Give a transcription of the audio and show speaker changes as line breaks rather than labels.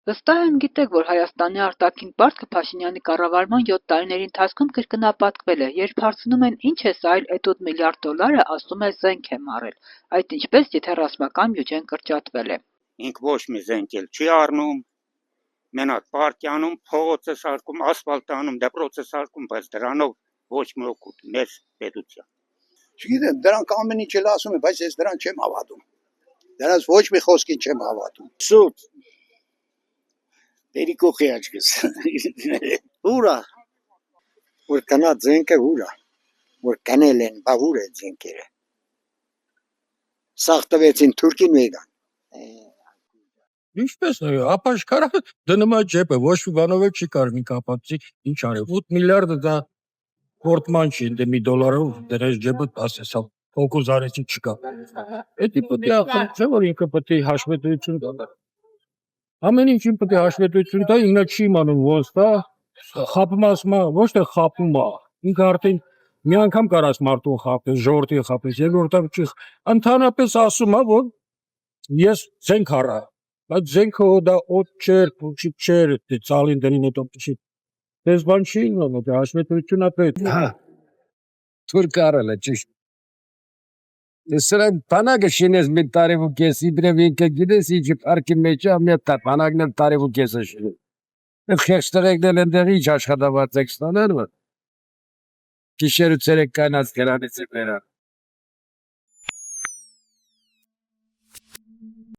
Վստահ եմ գիտեք, որ Հայաստանի արտաքին պարտքը Փաշինյանի կառավարման 7 տարիների ընթացքում կրկնապատկվել է, երբ հարցնում են ինչ է սա այլ էտուդ միլիարդ դոլարը, ասում է զենք եմ առել, այդ ինչպես եթե ռազմական բյուջեն կրճատվել է։
Ինք ոչ մի զենք էլ չի առնում, մենակ պարտիանում փողոց է սարքում, ասֆալտ անում, դպրոց է սարքում, բայց դրանով ոչ մի օգուտ մեր պետության։
Չգիտեմ, դրանք ամեն ինչ էլ ասում են, բայց ես դրան չեմ հավատում։ Դրանց ոչ մի խոսքին չեմ հավատում։
Սուտ Պերիկոխի աչքս։ Ուրա
Որ կնա զենքը ուրա, որ կնել են, բա ուր է զենքերը։ Սաղ տվեցին թուրքին մեգան։
Ինչպես է, ապաշխարա դնում է ջեպը, ոչ մի բանով չի կարմի կապացի, ինչ արել, 8 միլիարդը դա պորտման չի, դե մի դոլարով դրես ջեպը ասես, ֆոկուս արեցի չկա։ Էդի պետք է ախր չէ, որ ինքը պետք է հաշվետվություն տա։ Ամեն ինչին պետք է հաշվետվություն տա, ինքնա չի իմանում ոնց տա, խապում ասում է, ոչ թե խապում է, ինքը արդեն մի անգամ կարաս մարդուն խապես, ժողովրդին խապես, երկրորդը չի, ընդհանրապես ասում է, որ ես զենք առա, բայց զենքը դա օդ չէր, փուչիկ չէր, դե ծալին դրին հետո չի, դες բան չի իմանում, դա հաշվետվություն է պետք։
Հա, թուրք առել է, ճիշտ։ Սրանք բանակը շինես մի տարի ու կես, իբրև ինքը գիտես, ինչի պարկի մեջ է, ամյա բանակն էլ տարի ու կես է շինել։ Այդ խեղճտղեկնել են դեղի ինչ աշխատավարձ եք ստանել, որ գիշեր ու ցերեկ կանած գրանից է բերան։